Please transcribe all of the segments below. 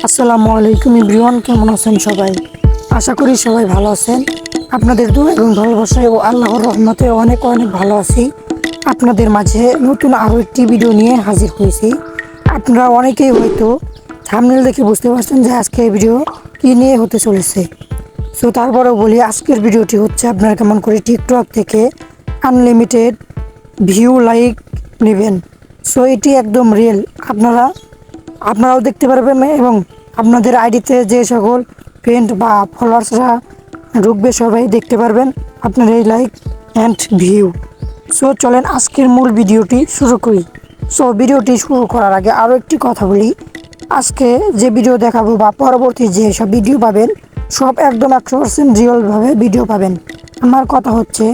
আসসালামু আলাইকুম এভরিওয়ান, কেমন আছেন সবাই? আশা করি সবাই ভালো আছেন। আপনাদের দোয়া এবং ভালোবাসায় ও আল্লাহর রহমতে অনেক অনেক ভালো আছি। আপনাদের মাঝে নতুন আরও একটি ভিডিও নিয়ে হাজির হয়েছি। আপনারা অনেকেই হয়তো থাম্বনেল দেখে বুঝতে পারছেন যে আজকে এই ভিডিও কী নিয়ে হতে চলেছে। সো তারপরেও বলি, আজকের ভিডিওটি হচ্ছে আপনারা কেমন করে টিকটক থেকে আনলিমিটেড ভিউ লাইক নেবেন। সো এটি একদম রিয়েল, আপনারাও দেখতে পারবেন এবং আপনাদের আইডিতে যে সকল ফ্রেন্ড বা ফলোয়ার্সরা ঢুকবে সবাই দেখতে পারবেন আপনার এই লাইক অ্যান্ড ভিউ। সো চলেন আজকের মূল ভিডিওটি শুরু করি। সো ভিডিওটি শুরু করার আগে আরও একটি কথা বলি, আজকে যে ভিডিও দেখাবো বা পরবর্তী যে সব ভিডিও পাবেন সব একদম 100% রিয়েলভাবে ভিডিও পাবেন। আমার কথা হচ্ছে,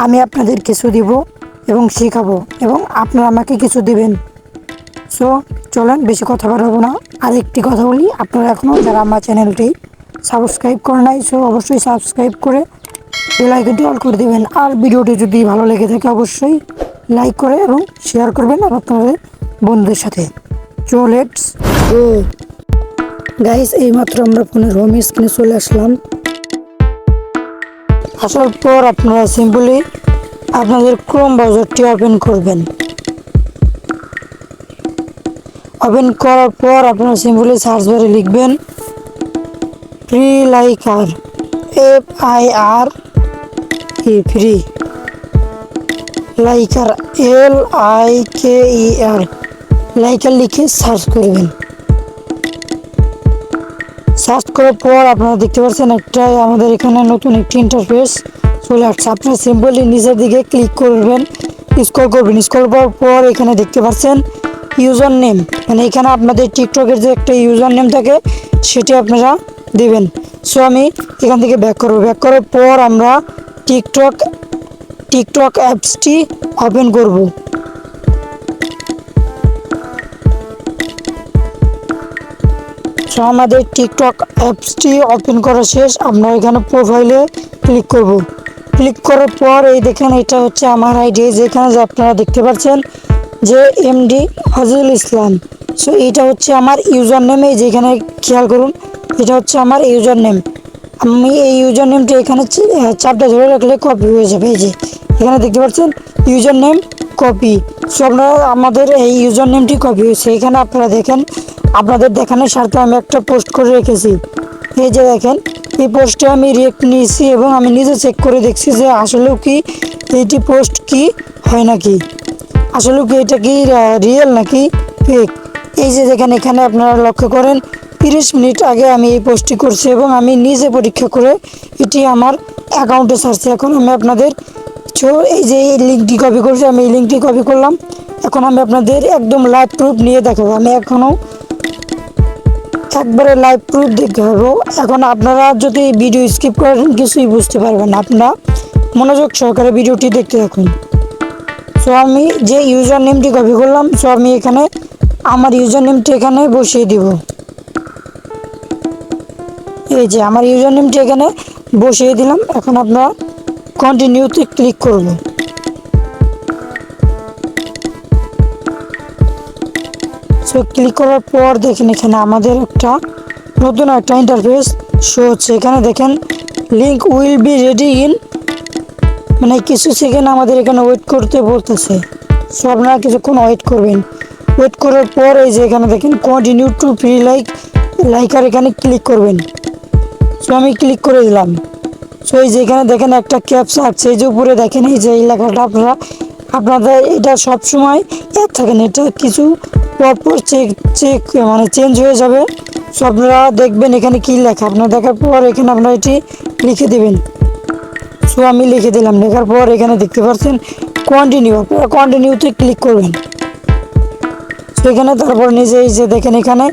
আমি আপনাদের কিছু দিব এবং শেখাবো এবং আপনারা আমাকে কিছু দেবেন। সো চলেন বেশি কথা বাড়াবো না। আর একটি কথা বলি, আপনারা এখনও যারা আমার চ্যানেলটি সাবস্ক্রাইব করে নাই, সো অবশ্যই সাবস্ক্রাইব করে বেল আইকনটি অল করে দেবেন। আর ভিডিওটি যদি ভালো লেগে থাকে অবশ্যই লাইক করে এবং শেয়ার করবেন আর আপনাদের বন্ধুদের সাথে। সো লেটস গো গাইস, এইমাত্র আমরা ফোনের হোম স্ক্রিনে চলে আসলাম। আসার পর আপনারা সিম্পলি আপনাদের ক্রোম ব্রাউজারটি ওপেন করবেন। ওপেন করার পর আপনারা সিম্পলি সার্চ বারে লিখবেন free liker, FIR free liker, LIKER liker লিখে সার্চ করবেন। সার্চ করার পর আপনারা দেখতে পাচ্ছেন একটা আমাদের এখানে নতুন একটি ইন্টারফেস চলে আসছে। আপনারা সিম্পলি নিচের দিকে ক্লিক করবেন, স্ক্রল করবেন। স্ক্রল করার পর এখানে দেখতে পাচ্ছেন ইউজার নেম, মানে এখানে আপনাদের টিকটকের যে একটা ইউজার নেম থাকে সেটি আপনারা দেবেন। সো আমি এখান থেকে ব্যাক করব। ব্যাক করার পর আমরা টিকটক অ্যাপসটি ওপেন করব। সো আমাদের টিকটক অ্যাপসটি ওপেন করা শেষ। আমরা এখানে প্রোফাইলে ক্লিক করব। ক্লিক করার পর এই দেখেন, এটা হচ্ছে আমার আইডি, যেখানে যে আপনারা দেখতে পাচ্ছেন যে MD ফজলুল ইসলাম। সো এটা হচ্ছে আমার ইউজার নেম। এই যেখানে খেয়াল করুন, এটা হচ্ছে আমার ইউজার নেম। আমি এই ইউজার নেমটা এখানে চাপটা ধরে রাখলে কপি হয়ে যাবে। এই যে এখানে দেখতে পাচ্ছেন ইউজার নেম কপি। সো আপনারা আমাদের এই ইউজার নেমটি কপি হয়েছে। এখানে আপনারা দেখেন, আপনাদের দেখানোর স্বার্থে আমি একটা পোস্ট করে রেখেছি। এই যে দেখেন, এই পোস্টে আমি রিয়েক্ট নিয়েছি এবং আমি নিজে চেক করে দেখছি যে আসলেও কি এইটি পোস্ট কি হয় নাকি, আসলেও কি এটা কি রিয়েল নাকি ফেক। এই যে দেখেন, এখানে আপনারা লক্ষ্য করেন 30 মিনিট আগে আমি এই পোস্টটি করছি এবং আমি নিজে পরীক্ষা করে এটি আমার অ্যাকাউন্টে ছাড়ছি। এখন আমি আপনাদের এই যে এই লিঙ্কটি কপি করছি, আমি এই লিঙ্কটি কপি করলাম। এখন আমি আপনাদের একদম লাইভ প্রুফ নিয়ে দেখাবো। আমি এখনও একবারে লাইভ প্রুফ দেখাবো। এখন আপনারা যদি ভিডিও স্কিপ করেন কিছুই বুঝতে পারবেন না, আপনারা মনোযোগ সহকারে ভিডিওটি দেখতে থাকুন। সো আমি যে ইউজার নেমটি কপি করলাম, সো আমি এখানে আমার ইউজার নেমটি এখানে বসিয়ে দিব। এই যে আমার ইউজার নেমটি এখানে বসিয়ে দিলাম। এখন আপনারা কন্টিনিউতে ক্লিক করব। সো ক্লিক করার পর দেখেন, এখানে আমাদের নতুন একটা ইন্টারফেস শো হচ্ছে। এখানে দেখেন link will be ready in, মানে কিছু সেকেন্ড আমাদের এখানে ওয়েট করতে বলতেছে। সো আপনারা কিছুক্ষণ ওয়েট করবেন। ওয়েট করার পর এই যে এখানে দেখেন কন্টিনিউ টু ফ্রি লাইকার, এখানে ক্লিক করবেন। সো আমি ক্লিক করে দিলাম। সো এই যে এখানে দেখেন একটা ক্যাপচা আছে, এই যে উপরে দেখেন এই যে এই লেখাটা, আপনাদের এটা সবসময় এক থাকেন, এটা কিছু পরপর মানে চেঞ্জ হয়ে যাবে। সো আপনারা দেখবেন এখানে কী লেখা, আপনারা দেখার পর এখানে আপনারা এটি লিখে দেবেন। সো আমি লিখে দিলাম। লেখার পর এখানে দেখতে পাচ্ছেন কন্টিনিউ, আপনারা কন্টিনিউতে ক্লিক করবেন। সো এখানে তারপর নিজে এই যে দেখেন এখানে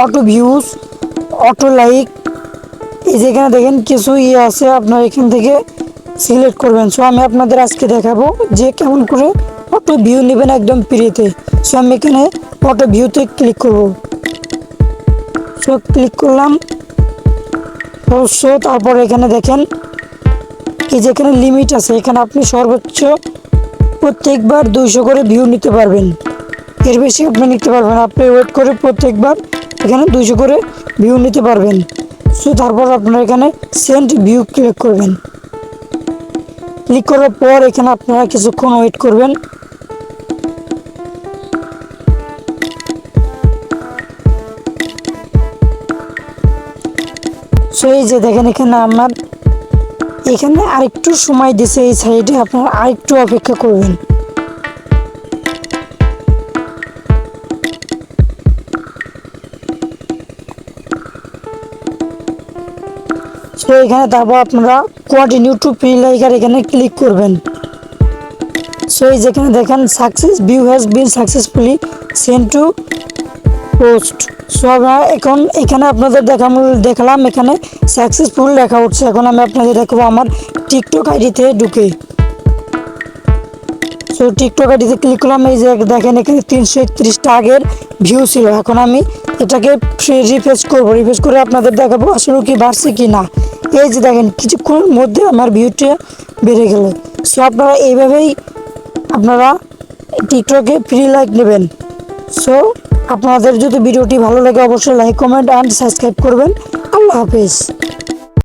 অটো ভিউজ, অটো লাইক, এই যে এখানে দেখেন কিছু আছে, আপনারা এখান থেকে সিলেক্ট করবেন। সো আমি আপনাদের আজকে দেখাবো যে কেমন করে অটো ভিউ নেবেন একদম ফ্রিতে। সো আমি এখানে অটো ভিউতে ক্লিক করব। সো ক্লিক করলাম। সো তারপর এখানে দেখেন এই যে এখানে লিমিট আছে, এখানে আপনি সর্বোচ্চ প্রত্যেকবার 200 করে ভিউ নিতে পারবেন। এর বেশি আপনি নিতে পারবেন না। আপনি ওয়েট করে প্রত্যেকবার এখানে 200 করে ভিউ নিতে পারবেন। সো তারপর আপনারা এখানে সেন্ড ভিউ ক্লিক করবেন। ক্লিক করার পর এখানে আপনারা কিছুক্ষণ ওয়েট করবেন। সো এই যে দেখেন এখানে আমার এখানে আরেকটু সময় দিছে, এই সাইডে আপনারা আরেকটু অপেক্ষা করবেন। সো এখানে তারপর আপনারা কন্টিনিউ টু প্রি লাইকার এখানে ক্লিক করবেন। সো এই যেখানে দেখেন success view has been successfully send to post. So আমরা এখন এখানে আপনাদের দেখালাম এখানে সাকসেসফুল লেখা উঠছে। এখন আমি আপনাদের দেখাবো আমার টিকটক আইডিতে ঢুকে। সো টিকটক আইডিতে ক্লিক করলাম। এই যে দেখেন এখানে 331টা আগের ভিউ ছিল। এখন আমি এটাকে রিফ্রেশ করবো। রিফ্রেশ করে আপনাদের দেখাবো আসলে কি বাড়ছে কি না। এই যে দেখেন কিছুক্ষণের মধ্যে আমার ভিউটা বেড়ে গেল। সো আপনারা এইভাবেই আপনারা টিকটকে ফ্রি লাইক নেবেন। সো আপনাদের যদি ভিডিওটি ভালো লাগে অবশ্যই লাইক কমেন্ট অ্যান্ড সাবস্ক্রাইব করবেন। আল্লাহ হাফেজ।